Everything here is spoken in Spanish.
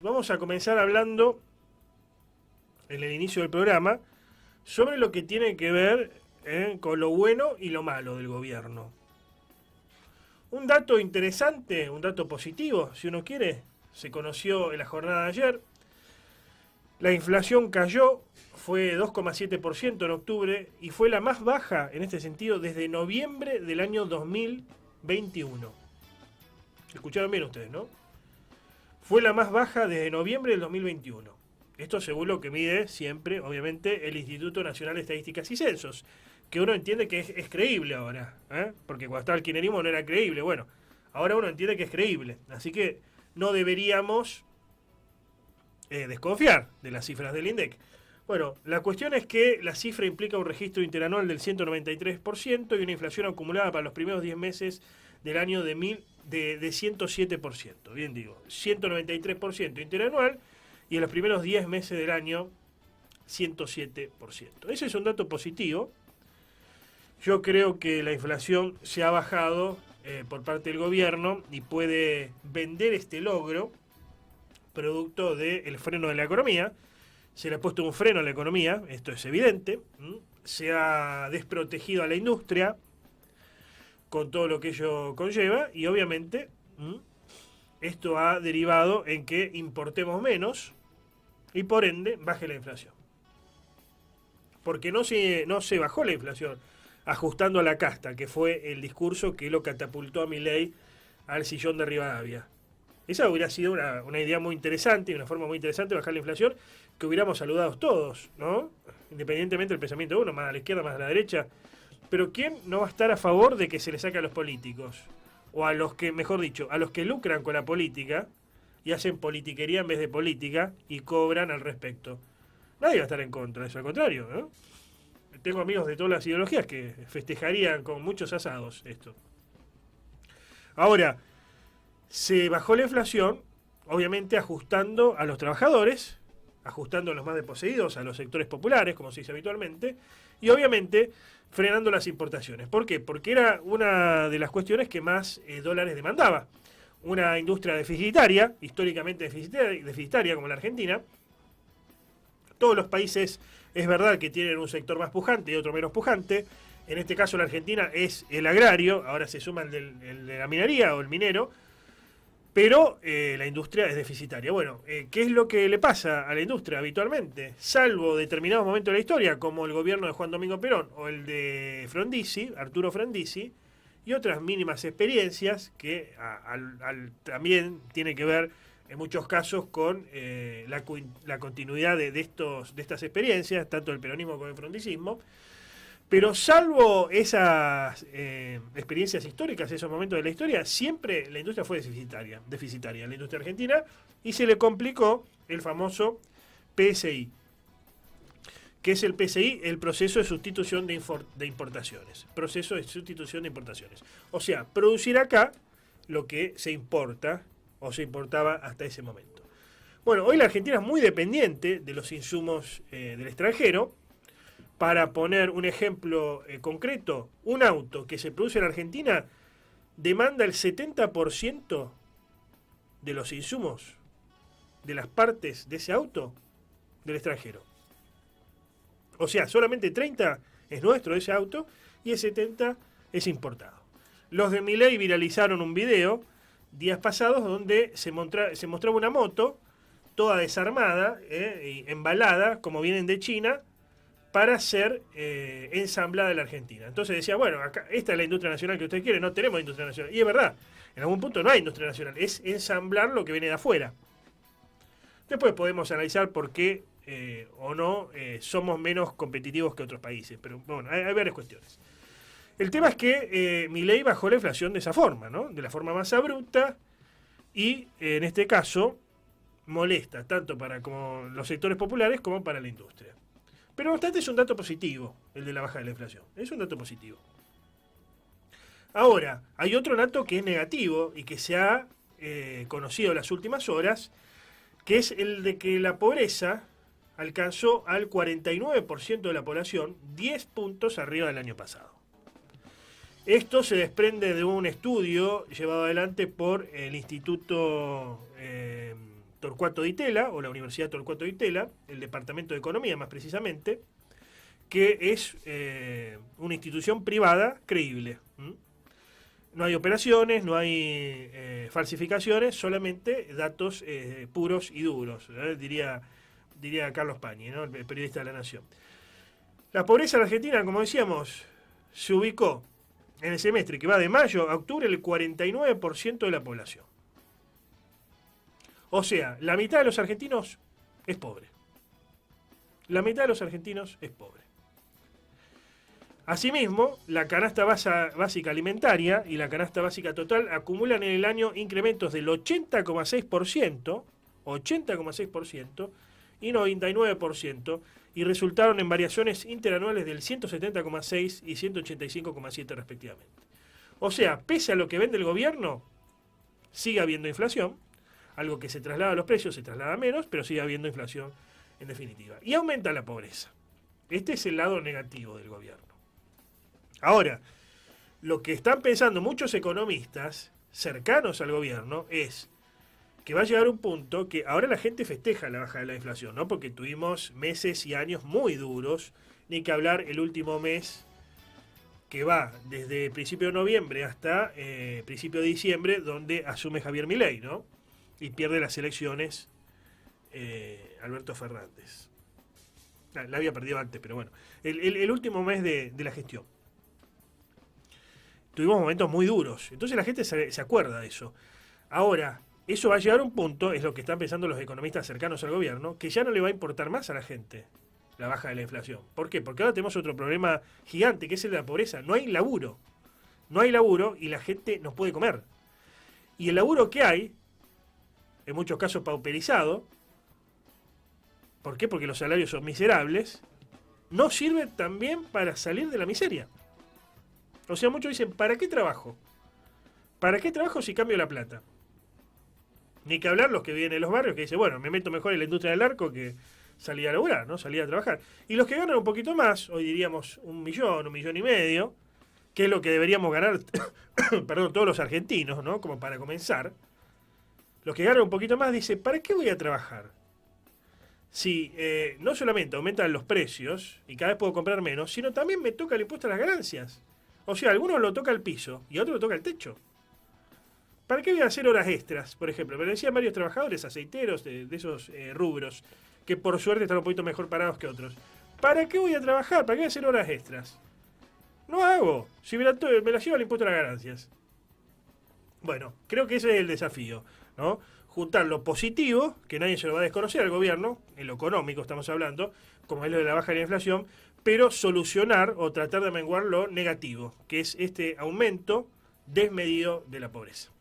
Vamos a comenzar hablando en el inicio del programa sobre lo que tiene que ver con lo bueno y lo malo del gobierno. Un dato interesante, un dato positivo, si uno quiere, se conoció en la jornada de ayer. La inflación cayó, fue 2,7% en octubre y fue la más baja en este sentido desde noviembre del año 2021. Escucharon bien ustedes, ¿no? Fue la más baja desde noviembre del 2021. Esto según lo que mide siempre, obviamente, el Instituto Nacional de Estadísticas y Censos, que uno entiende que es creíble ahora, porque cuando estaba el kirchnerismo no era creíble. Bueno, ahora uno entiende que es creíble. Así que no deberíamos desconfiar de las cifras del INDEC. Bueno, la cuestión es que la cifra implica un registro interanual del 193% y una inflación acumulada para los primeros 10 meses del año de 107%. Bien digo, 193% interanual y en los primeros 10 meses del año 107%. Ese es un dato positivo. Yo creo que la inflación se ha bajado por parte del gobierno y puede vender este logro producto del freno de la economía. Se le ha puesto un freno a la economía, esto es evidente. Se ha desprotegido a la industria con todo lo que ello conlleva y obviamente esto ha derivado en que importemos menos y por ende baje la inflación. Porque no se bajó la inflación ajustando a la casta, que fue el discurso que lo catapultó a Milei al sillón de Rivadavia. Esa hubiera sido una idea muy interesante, una forma muy interesante de bajar la inflación, que hubiéramos saludado todos, ¿no? Independientemente del pensamiento de uno, más a la izquierda, más a la derecha. Pero ¿quién no va a estar a favor de que se le saque a los políticos? O a los que, mejor dicho, a los que lucran con la política y hacen politiquería en vez de política y cobran al respecto. Nadie va a estar en contra de eso, al contrario, ¿no? Tengo amigos de todas las ideologías que festejarían con muchos asados esto. Ahora, se bajó la inflación, obviamente ajustando a los trabajadores, ajustando a los más desposeídos, a los sectores populares, como se dice habitualmente, y obviamente frenando las importaciones. ¿Por qué? Porque era una de las cuestiones que más dólares demandaba. Una industria deficitaria, históricamente deficitaria como la Argentina. Todos los países es verdad que tienen un sector más pujante y otro menos pujante. En este caso la Argentina es el agrario, ahora se suma el de la minería o el minero, pero la industria es deficitaria. Bueno, ¿qué es lo que le pasa a la industria habitualmente? Salvo determinados momentos de la historia, como el gobierno de Juan Domingo Perón o el de Frondizi, Arturo Frondizi, y otras mínimas experiencias que también tienen que ver en muchos casos con la continuidad de estas experiencias, tanto el peronismo como el frondicismo. Pero salvo esas experiencias históricas, esos momentos de la historia, siempre la industria fue deficitaria, la industria argentina, y se le complicó el famoso PSI. ¿Qué es el PSI? El proceso de sustitución de importaciones. Proceso de sustitución de importaciones. O sea, producir acá lo que se importa o se importaba hasta ese momento. Bueno, hoy la Argentina es muy dependiente de los insumos del extranjero. Para poner un ejemplo concreto, un auto que se produce en Argentina demanda el 70% de los insumos, de las partes de ese auto, del extranjero. O sea, solamente 30 es nuestro de ese auto y el 70 es importado. Los de Milei viralizaron un video días pasados donde se mostraba una moto toda desarmada, embalada, como vienen de China, para ser ensamblada en la Argentina. Entonces decía, bueno, acá, esta es la industria nacional que usted quiere, no tenemos industria nacional. Y es verdad, en algún punto no hay industria nacional, es ensamblar lo que viene de afuera. Después podemos analizar por qué o no somos menos competitivos que otros países, pero bueno, hay varias cuestiones. El tema es que Milei bajó la inflación de esa forma, ¿no? De la forma más abrupta y en este caso molesta tanto para como los sectores populares como para la industria. Pero no obstante es un dato positivo, el de la baja de la inflación. Es un dato positivo. Ahora, hay otro dato que es negativo y que se ha conocido en las últimas horas, que es el de que la pobreza alcanzó al 49% de la población, 10 puntos arriba del año pasado. Esto se desprende de un estudio llevado adelante por el Instituto Torcuato Di Tella, o la Universidad Torcuato Di Tella, el Departamento de Economía más precisamente, que es una institución privada creíble. No hay operaciones, no hay falsificaciones, solamente datos puros y duros, diría Carlos Pañi, ¿no? El periodista de La Nación. La pobreza en Argentina, como decíamos, se ubicó en el semestre que va de mayo a octubre el 49% de la población. O sea, la mitad de los argentinos es pobre. La mitad de los argentinos es pobre. Asimismo, la canasta básica alimentaria y la canasta básica total acumulan en el año incrementos del 80,6% y 99%, y resultaron en variaciones interanuales del 170,6 y 185,7 respectivamente. O sea, pese a lo que vende el gobierno, sigue habiendo inflación, algo que se traslada a los precios, se traslada menos, pero sigue habiendo inflación en definitiva. Y aumenta la pobreza. Este es el lado negativo del gobierno. Ahora, lo que están pensando muchos economistas cercanos al gobierno es que va a llegar un punto que ahora la gente festeja la baja de la inflación, ¿no? Porque tuvimos meses y años muy duros, ni que hablar el último mes que va desde principio de noviembre hasta principio de diciembre, donde asume Javier Milei, ¿no? Y pierde las elecciones Alberto Fernández. La había perdido antes, pero bueno. El último mes de la gestión. Tuvimos momentos muy duros. Entonces la gente se acuerda de eso. Ahora, eso va a llegar a un punto, es lo que están pensando los economistas cercanos al gobierno, que ya no le va a importar más a la gente la baja de la inflación. ¿Por qué? Porque ahora tenemos otro problema gigante, que es el de la pobreza. No hay laburo. No hay laburo y la gente no puede comer. Y el laburo que hay, en muchos casos pauperizado, ¿por qué? Porque los salarios son miserables, no sirve también para salir de la miseria. O sea, muchos dicen, ¿para qué trabajo? ¿Para qué trabajo si cambio la plata? Ni que hablar los que viven en los barrios que dicen, bueno, me meto mejor en la industria del arco que salir a laburar, ¿no? Salir a trabajar. Y los que ganan un poquito más, hoy diríamos 1 millón, 1,5 millones, que es lo que deberíamos ganar, perdón, todos los argentinos, ¿no? Como para comenzar. Los que ganan un poquito más dicen, ¿para qué voy a trabajar? Si no solamente aumentan los precios y cada vez puedo comprar menos, sino también me toca el impuesto a las ganancias. O sea, a algunos lo toca el piso y a otros lo toca el techo. ¿Para qué voy a hacer horas extras, por ejemplo? Me decían varios trabajadores aceiteros de esos rubros, que por suerte están un poquito mejor parados que otros. ¿Para qué voy a trabajar? ¿Para qué voy a hacer horas extras? No hago. Si me la llevo al impuesto a las ganancias. Bueno, creo que ese es el desafío, ¿no? Juntar lo positivo, que nadie se lo va a desconocer al gobierno, en lo económico estamos hablando, como es lo de la baja de la inflación, pero solucionar o tratar de menguar lo negativo, que es este aumento desmedido de la pobreza.